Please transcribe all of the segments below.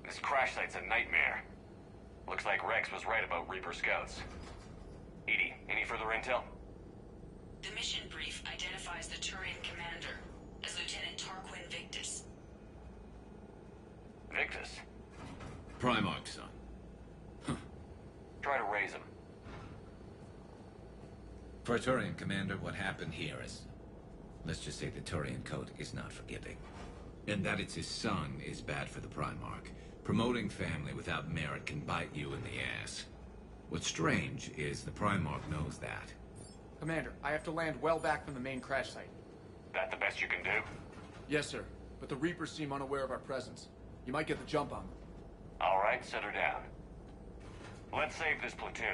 This crash site's a nightmare. Looks like Rex was right about Reaper scouts. Edie, any further intel? The mission brief identifies the Turian commander as Lieutenant Tarquin Victus. Victus? Primarch, son. Try to raise him. For a Turian commander, what happened here is... let's just say the Turian code is not forgiving. And that it's his son is bad for the Primarch. Promoting family without merit can bite you in the ass. What's strange is the Primarch knows that. Commander, I have to land well back from the main crash site. That the best you can do? Yes, sir. But the Reapers seem unaware of our presence. You might get the jump on them. All right, set her down. Let's save this platoon.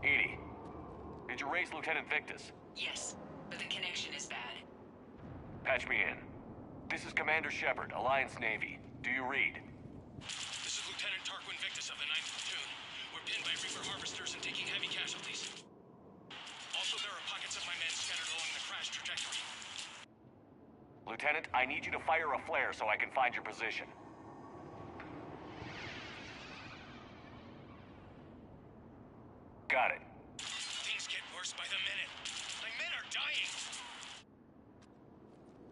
Edie, did you raise Lieutenant Victus? Yes, but the connection is bad. Patch me in. This is Commander Shepard, Alliance Navy. Do you read? This is Lieutenant Tarquin Victus of the 9th Platoon. We're pinned by Reaper harvesters and taking heavy casualties. Also, there are pockets of my men scattered along the crash trajectory. Lieutenant, I need you to fire a flare so I can find your position. Got it. Things get worse by the minute. My men are dying.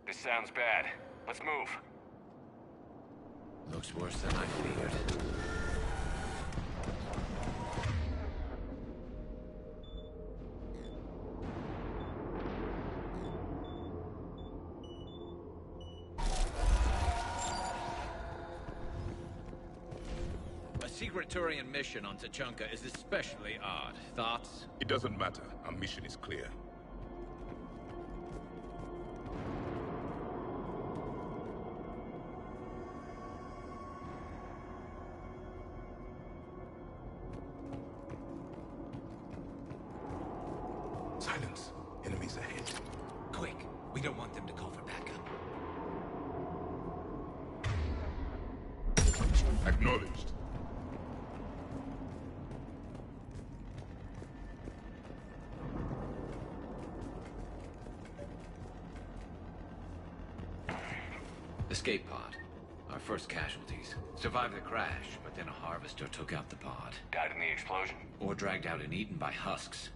This sounds bad. Let's move. Looks worse than I feared. A secret Turian mission on Tachanka is especially odd. Thoughts? It doesn't matter. Our mission is clear. Silence. Enemies ahead. Quick. We don't want them to call for backup. Acknowledged. Escape pod. Our first casualties. Survived the crash, but then a harvester took out the pod. Died in the explosion. Or dragged out and eaten by husks.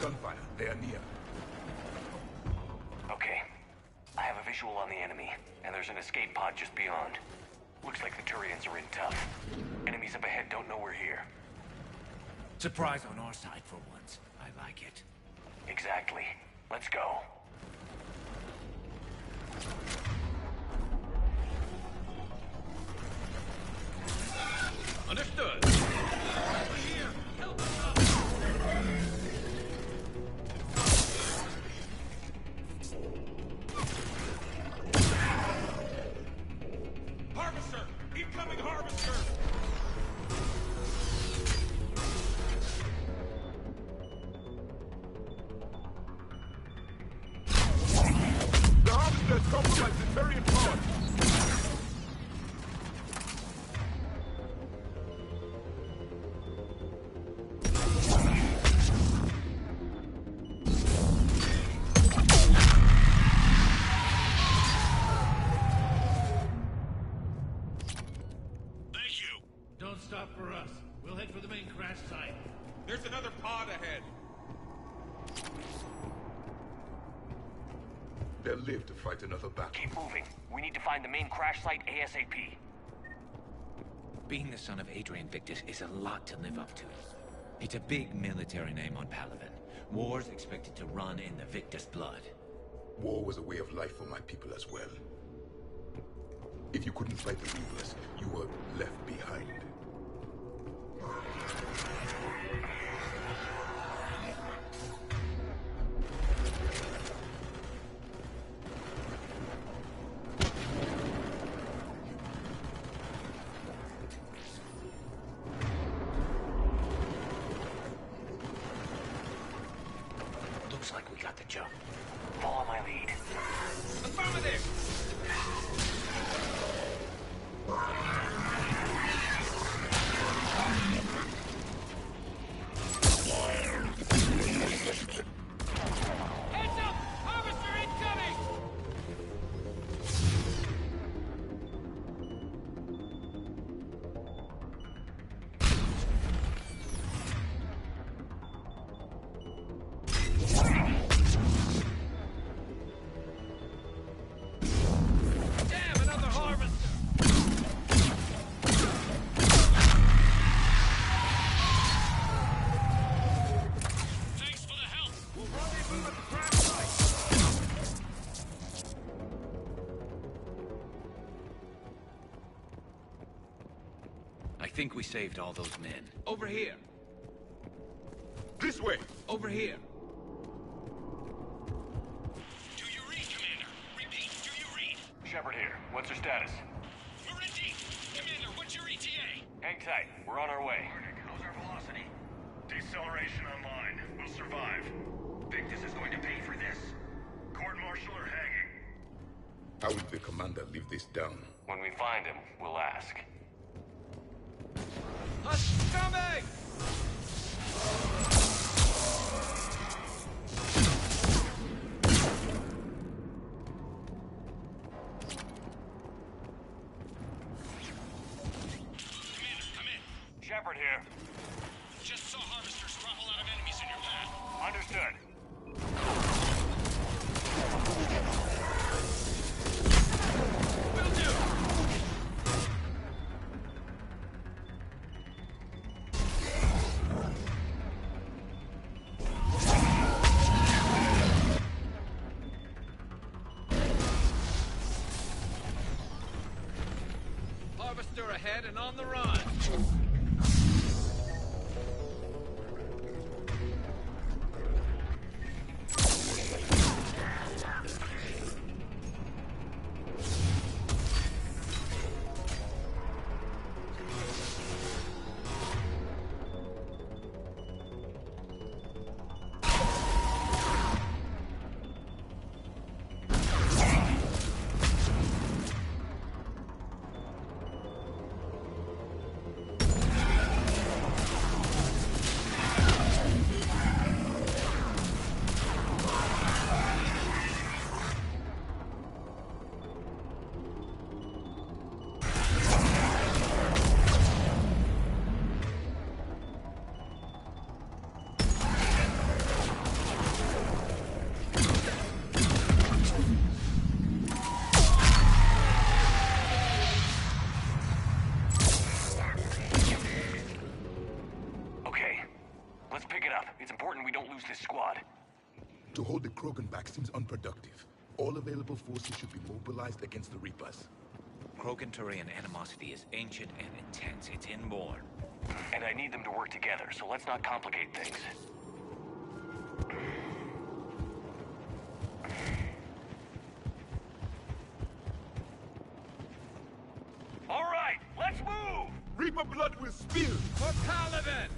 Gunfire. They are near. Okay. I have a visual on the enemy, and there's an escape pod just beyond. Looks like the Turians are in tough. Enemies up ahead don't know we're here. Surprise on our side for once. I like it. Exactly. Let's go. Understood. Harvester! Incoming harvester! The harvester has compromised the Turian pod. Thank you! Don't stop for us. We'll head for the main crash site. There's another pod ahead! They'll live to fight another battle. Keep moving. We need to find the main crash site ASAP. Being the son of Adrian Victus is a lot to live up to. It's a big military name on Palaven. War's expected to run in the Victus blood. War was a way of life for my people as well. If you couldn't fight the Reapers, you were left behind. Looks like we got the jump. Follow my lead. Heads up! Harvester incoming! think we saved all those men. Over here! This way! Over here! Do you read, Commander? Repeat, do you read? Shepard here. What's your status? We're in deep. Commander, what's your ETA? Hang tight. We're on our way. How's our velocity? Deceleration online. We'll survive. Victus is going to pay for this. Court-martial or hanging? How will the commander leave this down? When we find him, we'll ask. Us coming! Commander, come in. Shepard here. Just saw harvesters throttle out of enemies in your path. Understood. Will do! Harvester ahead and on the run. this squad. To hold the Krogan back seems unproductive. All available forces should be mobilized against the Reapers. Krogan-Turian animosity is ancient and intense. It's inborn. And I need them to work together, so let's not complicate things. All right, let's move! Reaper blood will spill! For Paladin!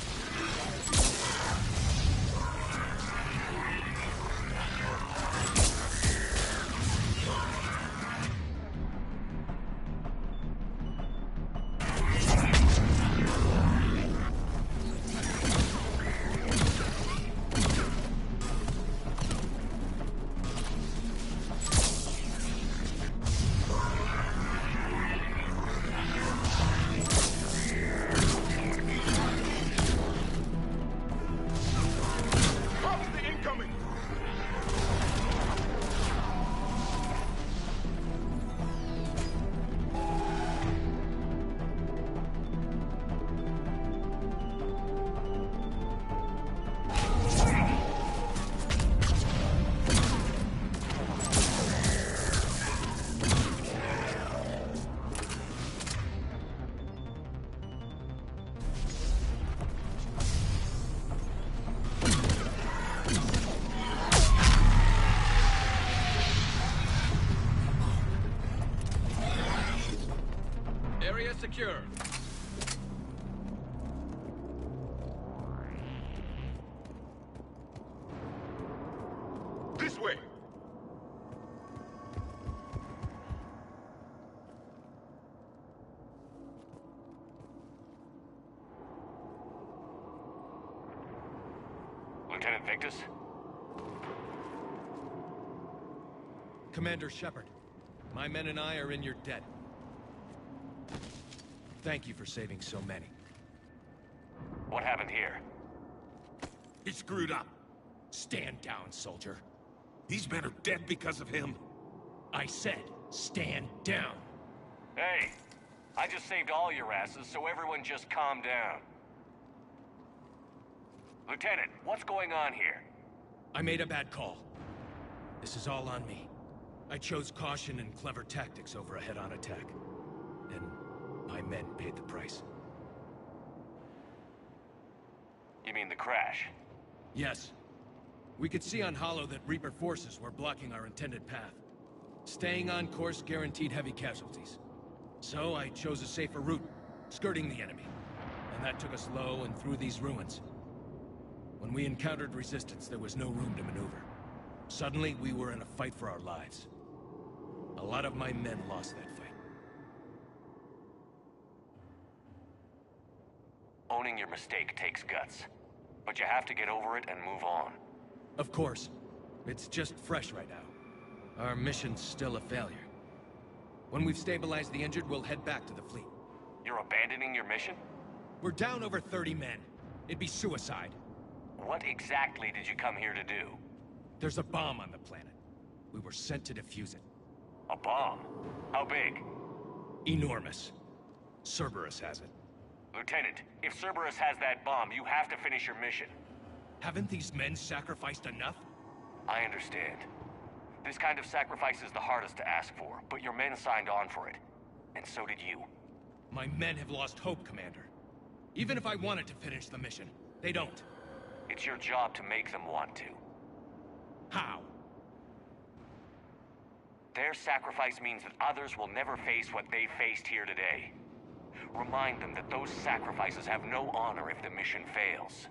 Area secure. This way! Lieutenant Victus? Commander Shepard, my men and I are in your debt. Thank you for saving so many. What happened here? He screwed up. Stand down, soldier. These men are dead because of him. I said, stand down. Hey, I just saved all your asses, so everyone just calm down. Lieutenant, what's going on here? I made a bad call. This is all on me. I chose caution and clever tactics over a head-on attack. And my men paid the price. You mean the crash? Yes. We could see on Hollow that Reaper forces were blocking our intended path. Staying on course guaranteed heavy casualties. So I chose a safer route, skirting the enemy. And that took us low and through these ruins. When we encountered resistance, there was no room to maneuver. Suddenly, we were in a fight for our lives. A lot of my men lost that fight. Owning your mistake takes guts. But you have to get over it and move on. Of course. It's just fresh right now. Our mission's still a failure. When we've stabilized the injured, we'll head back to the fleet. You're abandoning your mission? We're down over 30 men. It'd be suicide. What exactly did you come here to do? There's a bomb on the planet. We were sent to defuse it. A bomb? How big? Enormous. Cerberus has it. Lieutenant, if Cerberus has that bomb, you have to finish your mission. Haven't these men sacrificed enough? I understand. This kind of sacrifice is the hardest to ask for, but your men signed on for it. And so did you. My men have lost hope, Commander. Even if I wanted to finish the mission, they don't. It's your job to make them want to. How? Their sacrifice means that others will never face what they faced here today. Remind them that those sacrifices have no honor if the mission fails.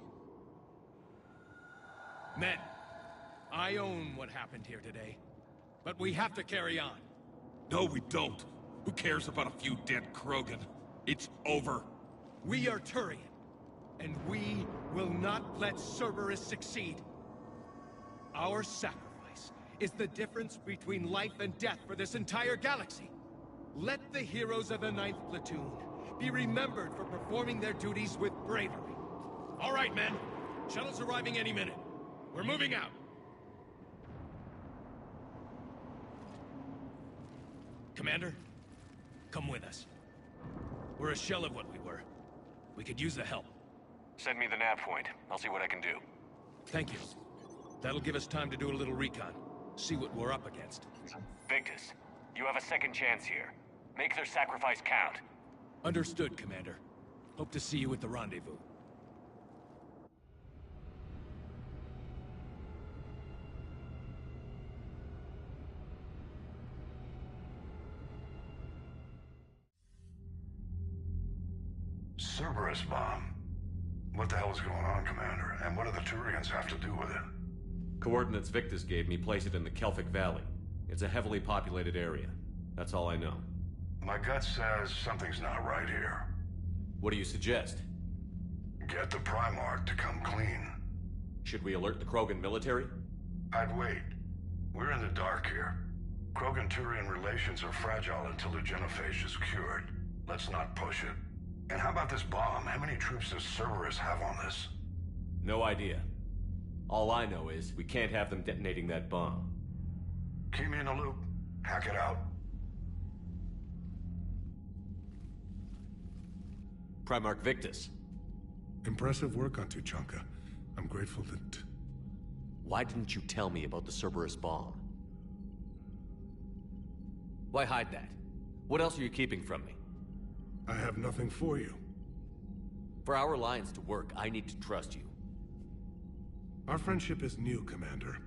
Men, I own what happened here today. But we have to carry on. No, we don't. Who cares about a few dead Krogan? It's over. We are Turian, and we will not let Cerberus succeed. Our sacrifice is the difference between life and death for this entire galaxy. Let the heroes of the 9th Platoon be remembered for performing their duties with bravery. All right, men. Shuttle's arriving any minute. We're moving out. Commander, come with us. We're a shell of what we were. We could use the help. Send me the nav point. I'll see what I can do. Thank you. That'll give us time to do a little recon. See what we're up against. Victus, you have a second chance here. Make their sacrifice count. Understood, Commander. Hope to see you at the rendezvous. Cerberus bomb. What the hell is going on, Commander? And what do the Turians have to do with it? Coordinates Victus gave me place it in the Kelphic Valley. It's a heavily populated area. That's all I know. My gut says something's not right here. What do you suggest? Get the Primarch to come clean. Should we alert the Krogan military? I'd wait. We're in the dark here. Krogan-Turian relations are fragile until the genophage is cured. Let's not push it. And how about this bomb? How many troops does Cerberus have on this? No idea. All I know is we can't have them detonating that bomb. Keep me in the loop. Hack it out. Primarch Victus. Impressive work on Tuchanka. I'm grateful that... Why didn't you tell me about the Cerberus bomb? Why hide that? What else are you keeping from me? I have nothing for you. For our alliance to work, I need to trust you. Our friendship is new, Commander.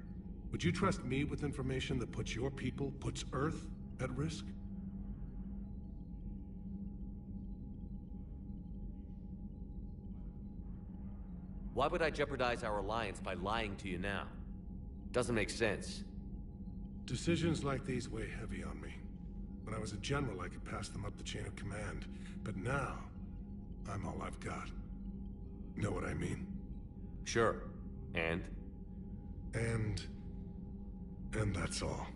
Would you trust me with information that puts your people, puts Earth, at risk? Why would I jeopardize our alliance by lying to you now? Doesn't make sense. Decisions like these weigh heavy on me. When I was a general, I could pass them up the chain of command. But now, I'm all I've got. Know what I mean? Sure. And? And that's all.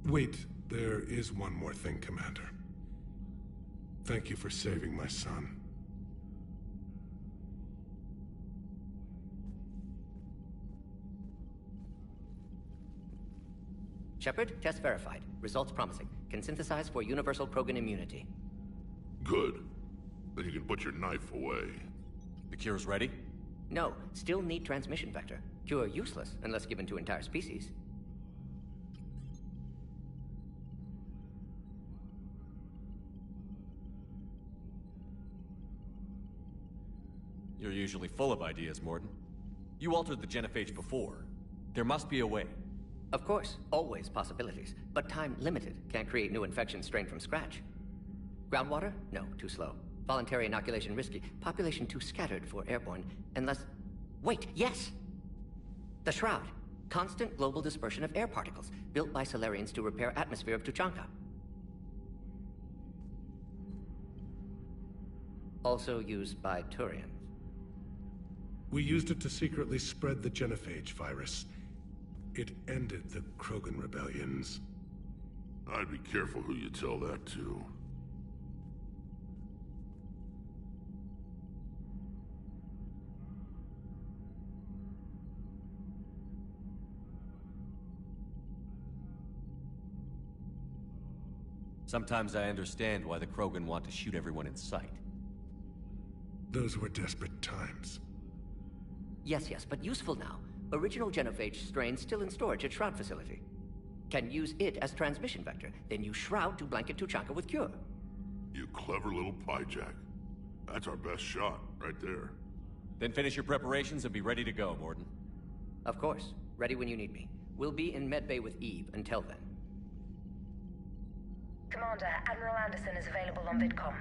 Wait, there is one more thing, Commander. Thank you for saving my son. Shepard, test verified. Results promising. Can synthesize for universal Krogan immunity. Good. Then you can put your knife away. The cure's ready? No, still need transmission vector. Cure useless unless given to entire species. You're usually full of ideas, Morden. You altered the genophage before. There must be a way. Of course, always possibilities, but time limited. Can't create new infections strain from scratch. Groundwater? No, too slow. Voluntary inoculation risky. Population too scattered for airborne, unless... Wait, yes! The Shroud. Constant global dispersion of air particles, built by Solarians to repair atmosphere of Tuchanka. Also used by Turians. We used it to secretly spread the genophage virus. It ended the Krogan rebellions. I'd be careful who you tell that to. Sometimes I understand why the Krogan want to shoot everyone in sight. Those were desperate times. Yes, but useful now. Original genophage strain still in storage at Shroud facility. Can use it as transmission vector, then use Shroud to blanket Tuchanka with cure. You clever little pyjack. That's our best shot, right there. Then finish your preparations and be ready to go, Morden. Of course. Ready when you need me. We'll be in medbay with Eve until then. Commander, Admiral Anderson is available on VidCom.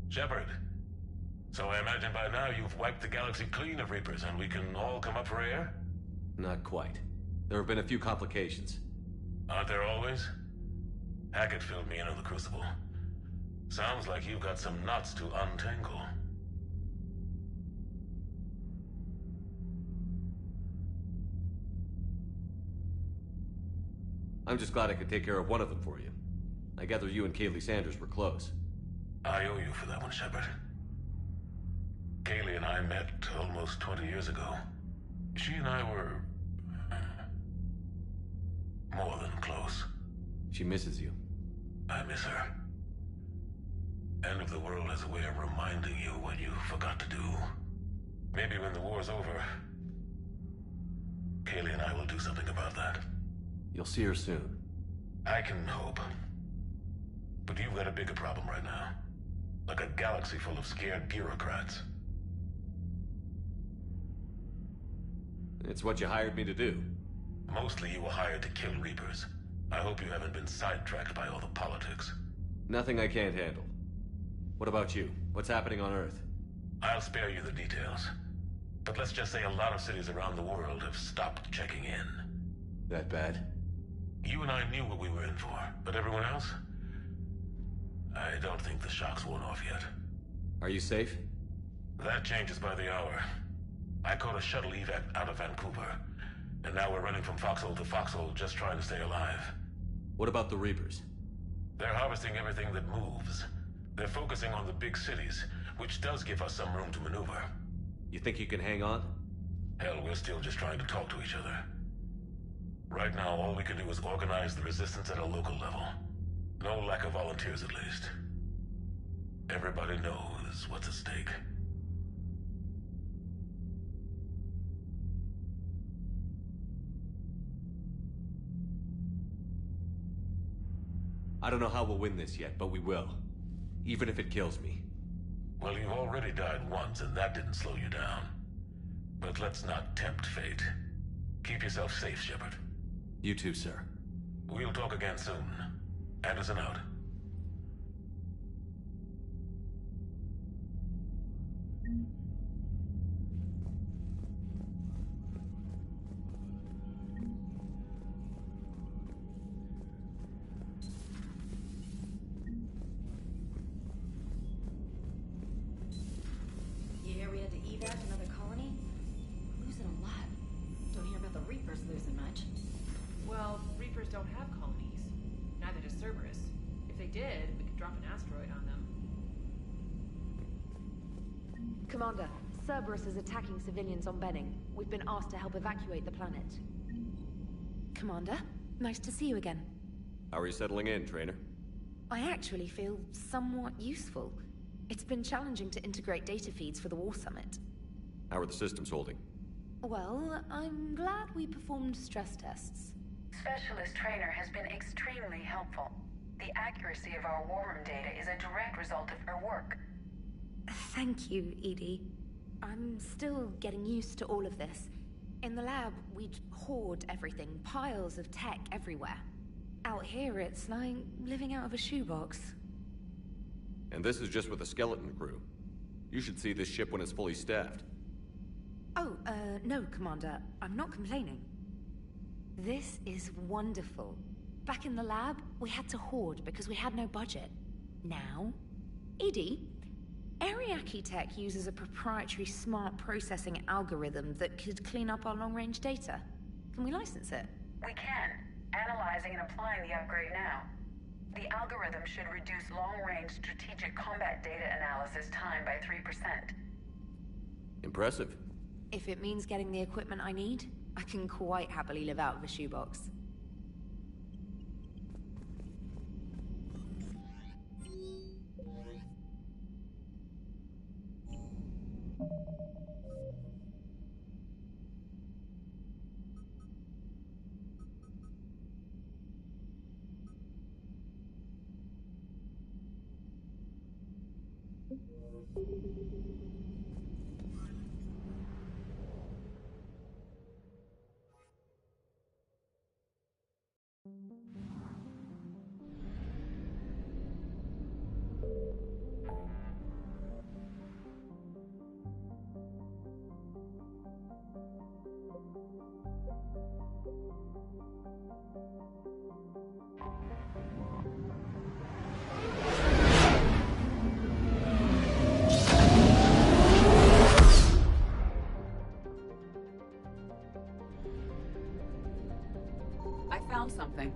Shepard. So I imagine by now you've wiped the galaxy clean of Reapers and we can all come up for air? Not quite. There have been a few complications. Aren't there always? Hackett filled me in on the Crucible. Sounds like you've got some knots to untangle. I'm just glad I could take care of one of them for you. I gather you and Kaylee Sanders were close. I owe you for that one, Shepard. Kaylee and I met almost 20 years ago. She and I were... more than close. She misses you. I miss her. End of the world has a way of reminding you what you forgot to do. Maybe when the war's over, Kaylee and I will do something about that. You'll see her soon. I can hope. But you've got a bigger problem right now. Like a galaxy full of scared bureaucrats. It's what you hired me to do. Mostly you were hired to kill Reapers. I hope you haven't been sidetracked by all the politics. Nothing I can't handle. What about you? What's happening on Earth? I'll spare you the details. But let's just say a lot of cities around the world have stopped checking in. That bad? You and I knew what we were in for, but everyone else? I don't think the shock's worn off yet. Are you safe? That changes by the hour. I caught a shuttle evac out of Vancouver, and now we're running from foxhole to foxhole just trying to stay alive. What about the Reapers? They're harvesting everything that moves. They're focusing on the big cities, which does give us some room to maneuver. You think you can hang on? Hell, we're still just trying to talk to each other. Right now, all we can do is organize the resistance at a local level. No lack of volunteers, at least. Everybody knows what's at stake. I don't know how we'll win this yet, but we will. Even if it kills me. Well, you've already died once, and that didn't slow you down. But let's not tempt fate. Keep yourself safe, Shepard. You too, sir. We'll talk again soon. Anderson out. You hear we had to evac another colony? We're losing a lot. Don't hear about the Reapers losing much. Well, Reapers don't have colonies. Neither does Cerberus. If they did, we could drop an asteroid on them. Commander, Cerberus is attacking civilians on Benning. We've been asked to help evacuate the planet. Commander, nice to see you again. How are you settling in, Trainer? I actually feel somewhat useful. It's been challenging to integrate data feeds for the War Summit. How are the systems holding? Well, I'm glad we performed stress tests. Specialist Trainer has been extremely helpful. The accuracy of our war room data is a direct result of her work. Thank you, Edie. I'm still getting used to all of this. In the lab, we'd hoard everything, piles of tech everywhere. Out here, it's like living out of a shoebox. And this is just with a skeleton crew. You should see this ship when it's fully staffed. Oh, no, Commander. I'm not complaining. This is wonderful. Back in the lab, we had to hoard because we had no budget. Now, Edie, Ariake Tech uses a proprietary smart processing algorithm that could clean up our long-range data. Can we license it? We can. Analyzing and applying the upgrade now. The algorithm should reduce long-range strategic combat data analysis time by 3%. Impressive. If it means getting the equipment I need, I can quite happily live out of a shoebox. I found something.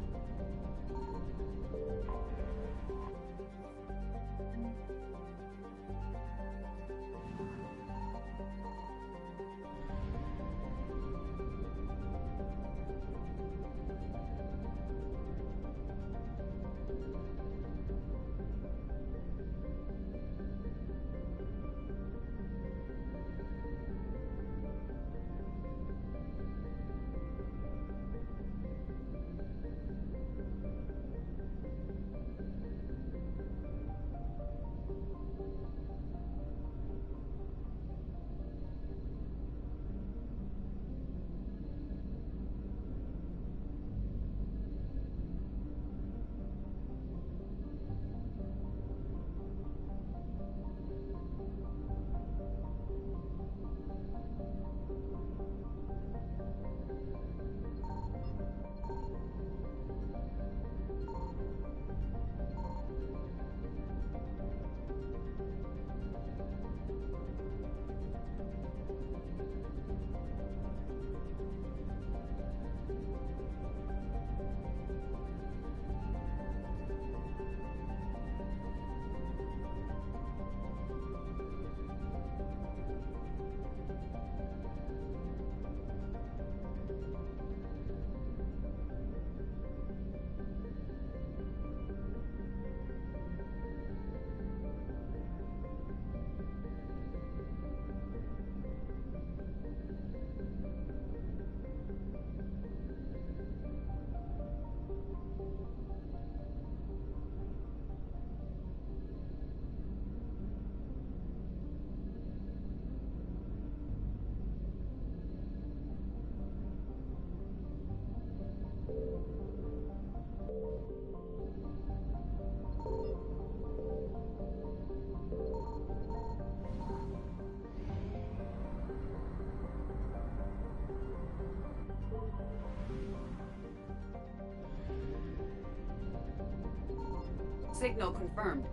Signal confirmed.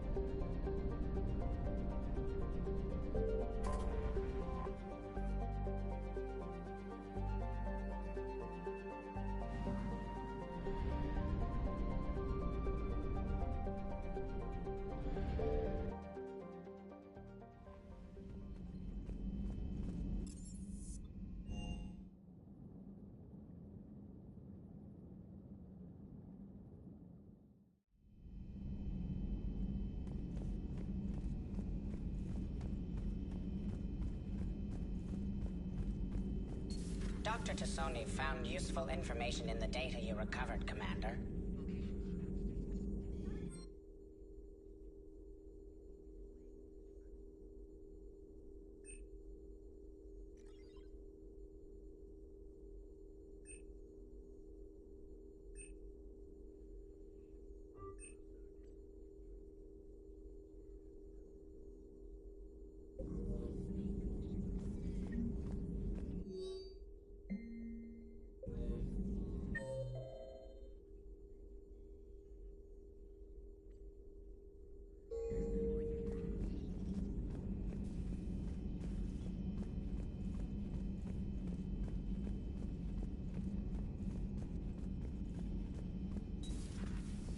Dr. Tassoni found useful information in the data you recovered, Commander.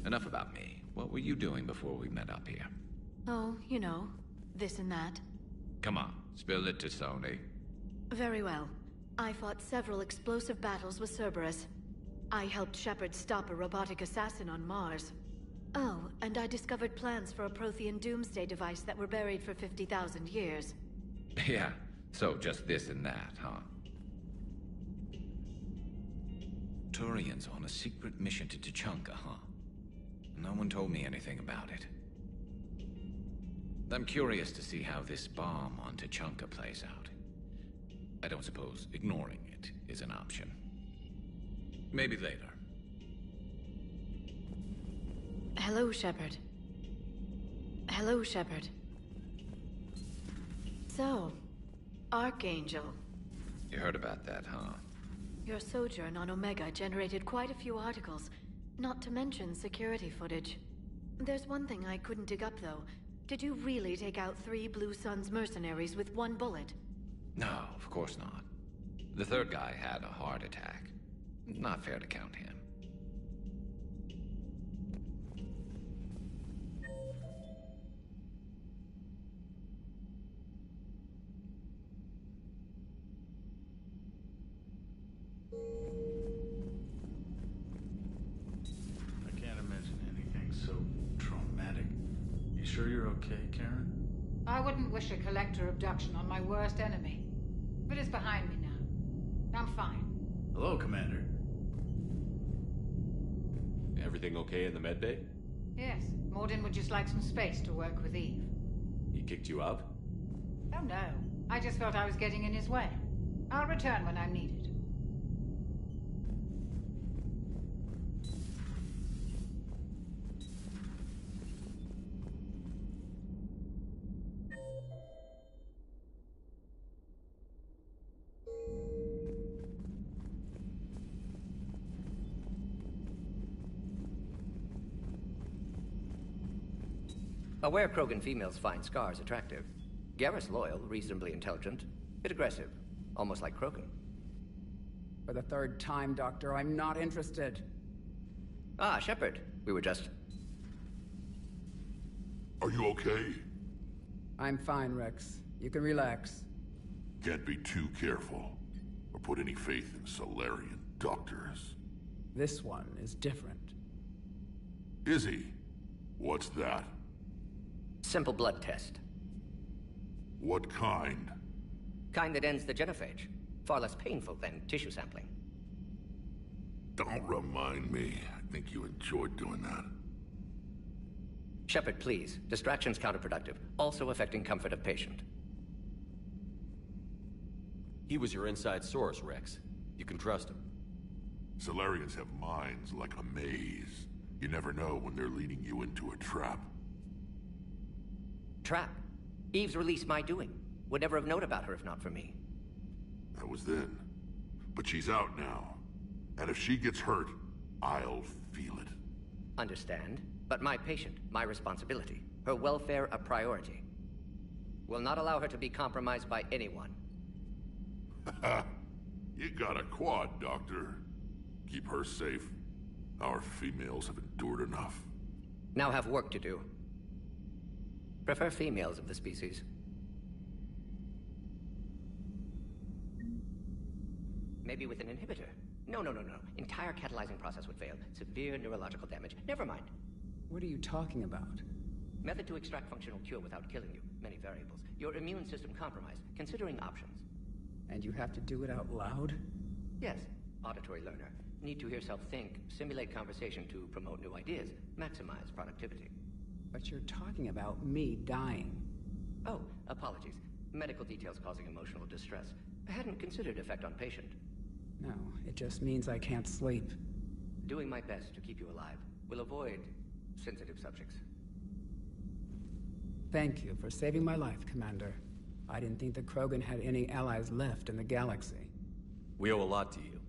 Enough about me. What were you doing before we met up here? Oh, you know, this and that. Come on, spill it to Sony. Very well. I fought several explosive battles with Cerberus. I helped Shepard stop a robotic assassin on Mars. Oh, and I discovered plans for a Prothean doomsday device that were buried for 50,000 years. Yeah, so just this and that, huh? Turian's on a secret mission to Tuchanka, huh? No one told me anything about it. I'm curious to see how this bomb on Tuchanka plays out. I don't suppose ignoring it is an option. Maybe later. Hello, Shepard. Hello, Shepard. So, Archangel. You heard about that, huh? Your sojourn on Omega generated quite a few articles, not to mention security footage. There's one thing I couldn't dig up, though. Did you really take out 3 Blue Suns mercenaries with 1 bullet? No, of course not. The third guy had a heart attack. Not fair to count him. I can't imagine anything so traumatic. You sure you're okay, Karen? I wouldn't wish a collector abduction on my worst enemy. But it's behind me now. I'm fine. Hello, Commander. Everything okay in the med bay? Yes, Mordin would just like some space to work with Eve. He kicked you out? Oh no, I just felt I was getting in his way. I'll return when I'm needed. Aware Krogan females find scars attractive. Garrus loyal, reasonably intelligent, bit aggressive, almost like Krogan. For the 3rd time, Doctor, I'm not interested. Ah, Shepard. We were just... Are you okay? I'm fine, Rex. You can relax. Can't be too careful, or put any faith in Solarian doctors. This one is different. Is he? What's that? Simple blood test. What kind? Kind that ends the genophage. Far less painful than tissue sampling. Don't remind me. I think you enjoyed doing that. Shepard, please. Distraction's counterproductive, also affecting comfort of patient. He was your inside source, Rex. You can trust him. Solarians have minds like a maze. You never know when they're leading you into a trap. Trap? Eve's release my doing. Would never have known about her if not for me. That was then. But she's out now. And if she gets hurt, I'll feel it. Understand. But my patient, my responsibility. Her welfare a priority. Will not allow her to be compromised by anyone. You got a quad, Doctor. Keep her safe. Our females have endured enough. Now have work to do. Prefer females of the species. Maybe with an inhibitor. No. Entire catalyzing process would fail. Severe neurological damage. Never mind. What are you talking about? Method to extract functional cure without killing you. Many variables. Your immune system compromised. Considering options. And you have to do it out loud? Yes, auditory learner. Need to hear self think, simulate conversation to promote new ideas, maximize productivity. But you're talking about me dying. Oh, apologies. Medical details causing emotional distress. I hadn't considered effect on patient. No, it just means I can't sleep. Doing my best to keep you alive. Will avoid sensitive subjects. Thank you for saving my life, Commander. I didn't think the Krogan had any allies left in the galaxy. We owe a lot to you,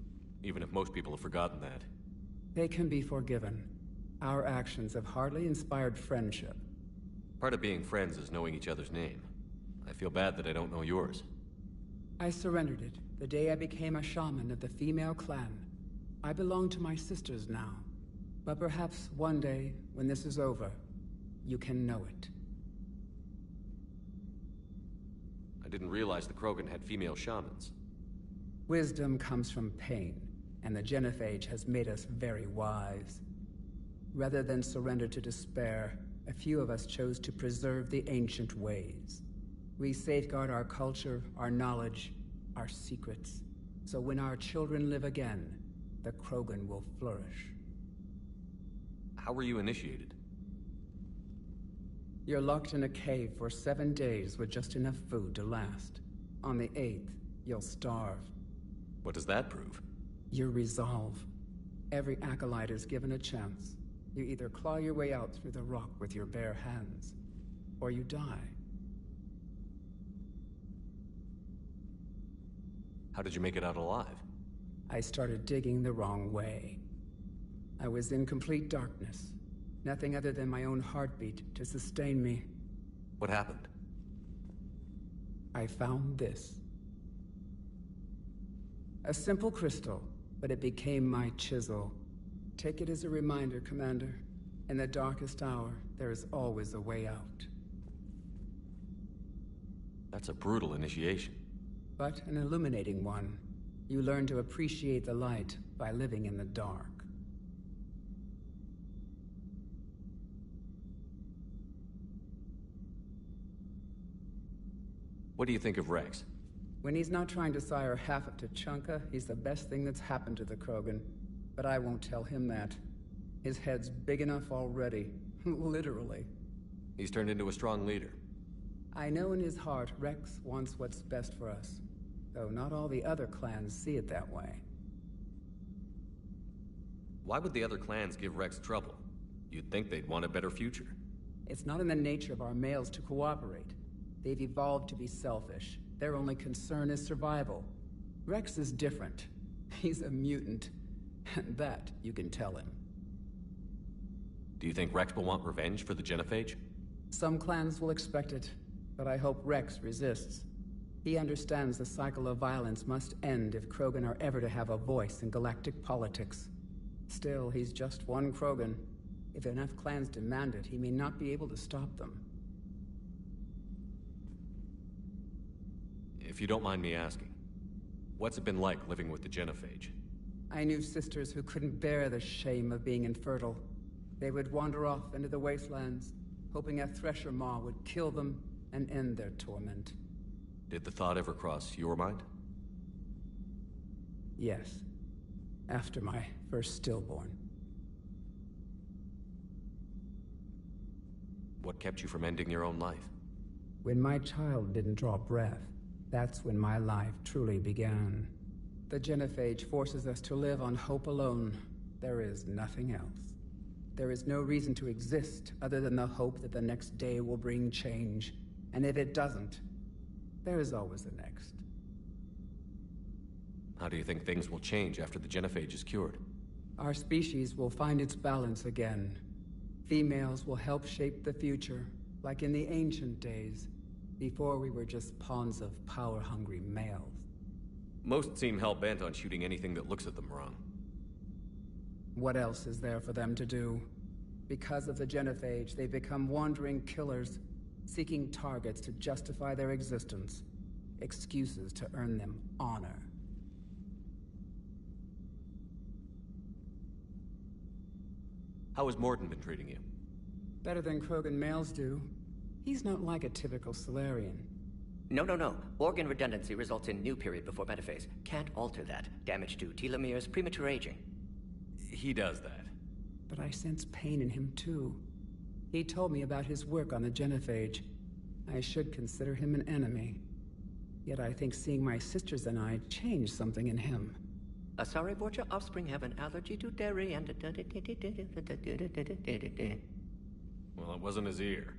even if most people have forgotten that. They can be forgiven. Our actions have hardly inspired friendship. Part of being friends is knowing each other's name. I feel bad that I don't know yours. I surrendered it the day I became a shaman of the female clan. I belong to my sisters now. But perhaps one day, when this is over, you can know it. I didn't realize the Krogan had female shamans. Wisdom comes from pain, and the Genophage has made us very wise. Rather than surrender to despair, a few of us chose to preserve the ancient ways. We safeguard our culture, our knowledge, our secrets, so when our children live again, the Krogan will flourish. How were you initiated? You're locked in a cave for 7 days with just enough food to last. On the 8th, you'll starve. What does that prove? Your resolve. Every acolyte is given a chance. You either claw your way out through the rock with your bare hands, or you die. How did you make it out alive? I started digging the wrong way. I was in complete darkness. Nothing other than my own heartbeat to sustain me. What happened? I found this. A simple crystal, but it became my chisel. Take it as a reminder, Commander. In the darkest hour, there is always a way out. That's a brutal initiation. But an illuminating one. You learn to appreciate the light by living in the dark. What do you think of Rex? When he's not trying to sire half of Tuchanka, he's the best thing that's happened to the Krogan. But I won't tell him that. His head's big enough already. Literally. He's turned into a strong leader. I know in his heart Rex wants what's best for us. Though not all the other clans see it that way. Why would the other clans give Rex trouble? You'd think they'd want a better future. It's not in the nature of our males to cooperate. They've evolved to be selfish. Their only concern is survival. Rex is different. He's a mutant. And that you can tell him. Do you think Rex will want revenge for the Genophage? Some clans will expect it, but I hope Rex resists. He understands the cycle of violence must end if Krogan are ever to have a voice in galactic politics. Still, he's just one Krogan. If enough clans demand it, he may not be able to stop them. If you don't mind me asking, what's it been like living with the Genophage? I knew sisters who couldn't bear the shame of being infertile. They would wander off into the wastelands, hoping a Thresher Maw would kill them and end their torment. Did the thought ever cross your mind? Yes. After my first stillborn. What kept you from ending your own life? When my child didn't draw breath, that's when my life truly began. The Genophage forces us to live on hope alone. There is nothing else. There is no reason to exist other than the hope that the next day will bring change. And if it doesn't, there is always the next. How do you think things will change after the Genophage is cured? Our species will find its balance again. Females will help shape the future, like in the ancient days, before we were just pawns of power-hungry males. Most seem hell-bent on shooting anything that looks at them wrong. What else is there for them to do? Because of the Genophage, they've become wandering killers, seeking targets to justify their existence, excuses to earn them honor. How has Mordin been treating you? Better than Krogan males do. He's not like a typical Solarian. No. Organ redundancy results in new period before metaphase. Can't alter that. Damage to telomeres, premature aging. He does that. But I sense pain in him, too. He told me about his work on the genophage. I should consider him an enemy. Yet I think seeing my sisters and I changed something in him. Sorry, Borgia, offspring have an allergy to dairy and... Well, it wasn't his ear.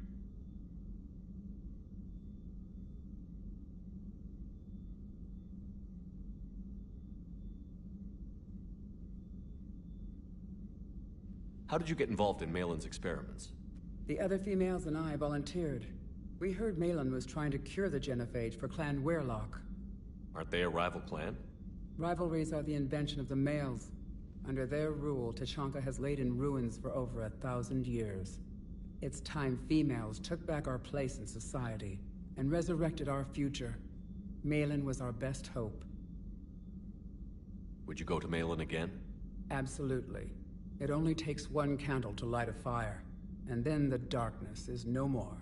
How did you get involved in Malin's experiments? The other females and I volunteered. We heard Malin was trying to cure the genophage for Clan Weirlock. Aren't they a rival clan? Rivalries are the invention of the males. Under their rule, Tachanka has laid in ruins for over 1,000 years. It's time females took back our place in society and resurrected our future. Malin was our best hope. Would you go to Malin again? Absolutely. It only takes one candle to light a fire, and then the darkness is no more.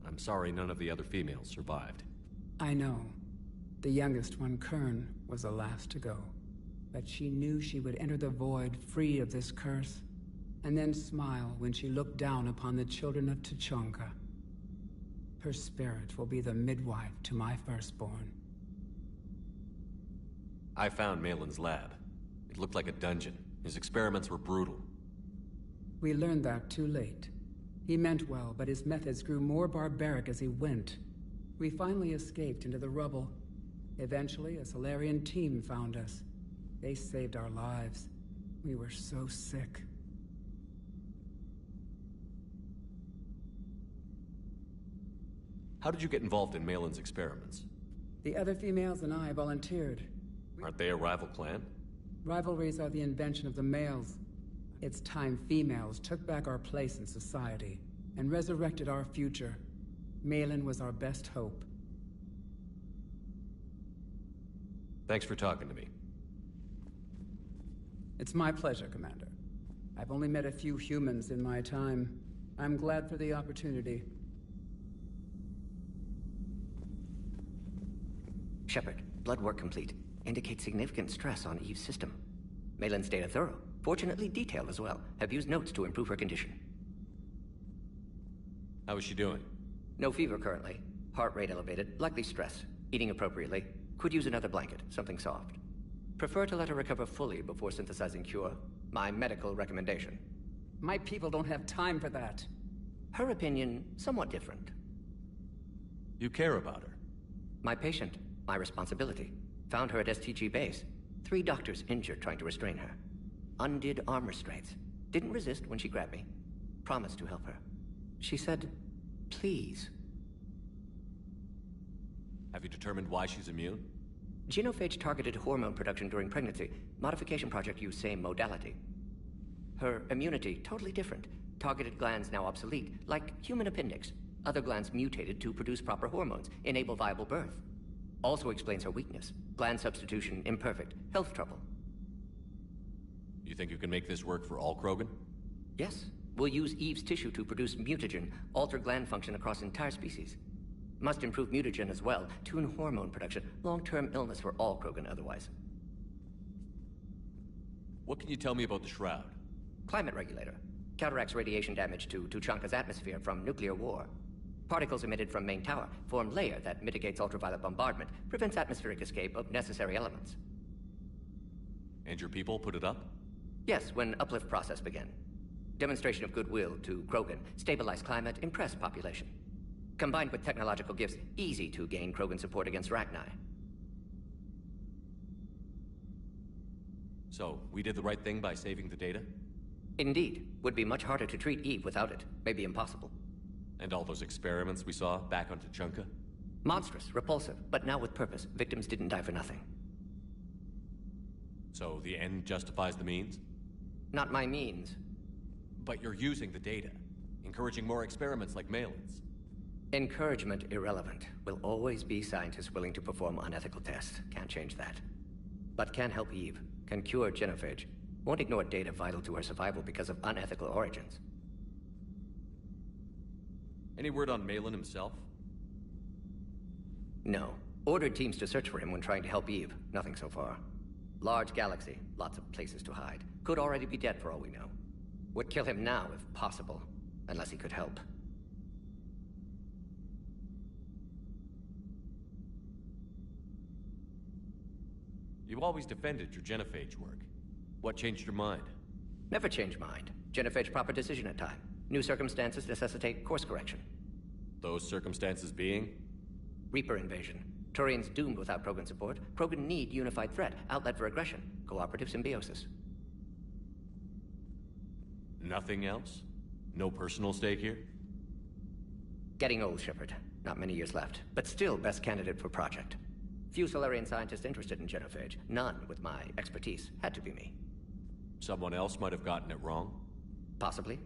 I'm sorry none of the other females survived. I know. The youngest one, Kern, was the last to go. But she knew she would enter the void free of this curse, and then smile when she looked down upon the children of Tachanka. Her spirit will be the midwife to my firstborn. I found Malin's lab. It looked like a dungeon. His experiments were brutal. We learned that too late. He meant well, but his methods grew more barbaric as he went. We finally escaped into the rubble. Eventually, a Solarian team found us. They saved our lives. We were so sick. How did you get involved in Malin's experiments? The other females and I volunteered. Aren't they a rival clan? Rivalries are the invention of the males. It's time females took back our place in society and resurrected our future. Malin was our best hope. Thanks for talking to me. It's my pleasure, Commander. I've only met a few humans in my time. I'm glad for the opportunity. Shepard, blood work complete. Indicates significant stress on Eve's system. Malin's data thorough. Fortunately detailed as well. Have used notes to improve her condition. How is she doing? No fever currently. Heart rate elevated. Likely stress. Eating appropriately. Could use another blanket. Something soft. Prefer to let her recover fully before synthesizing cure. My medical recommendation. My people don't have time for that. Her opinion, somewhat different. You care about her. My patient. My responsibility. Found her at STG base. 3 doctors injured trying to restrain her. Undid arm restraints. Didn't resist when she grabbed me. Promised to help her. She said, please. Have you determined why she's immune? Genophage targeted hormone production during pregnancy. Modification project used same modality. Her immunity, totally different. Targeted glands now obsolete, like human appendix. Other glands mutated to produce proper hormones, enable viable birth. Also explains her weakness. Gland substitution imperfect. Health trouble. You think you can make this work for all Krogan? Yes. We'll use Eve's tissue to produce mutagen, alter gland function across entire species. Must improve mutagen as well, tune hormone production, long-term illness for all Krogan otherwise. What can you tell me about the Shroud? Climate regulator. Counteracts radiation damage to Tuchanka's atmosphere from nuclear war. Particles emitted from main tower form layer that mitigates ultraviolet bombardment, prevents atmospheric escape of necessary elements. And your people put it up? Yes, when uplift process began. Demonstration of goodwill to Krogan, stabilize climate, impress population. Combined with technological gifts, easy to gain Krogan support against Rachni. So, we did the right thing by saving the data? Indeed. Would be much harder to treat Eve without it. Maybe impossible. And all those experiments we saw back on Tachanka? Monstrous, repulsive, but now with purpose. Victims didn't die for nothing. So the end justifies the means? Not my means. But you're using the data, encouraging more experiments like Malin's. Encouragement irrelevant. Will always be scientists willing to perform unethical tests. Can't change that. But can help Eve. Can cure genophage. Won't ignore data vital to her survival because of unethical origins. Any word on Malin himself? No. Ordered teams to search for him when trying to help Eve. Nothing so far. Large galaxy, lots of places to hide. Could already be dead for all we know. Would kill him now if possible, unless he could help. You've always defended your genophage work. What changed your mind? Never change mind. Genophage proper decision at time. New circumstances necessitate course correction. Those circumstances being? Reaper invasion. Turians doomed without Krogan support. Krogan need unified threat, outlet for aggression, cooperative symbiosis. Nothing else? No personal stake here? Getting old, Shepard. Not many years left, but still best candidate for project. Few Solarian scientists interested in genophage. None with my expertise. Had to be me. Someone else might have gotten it wrong? Possibly.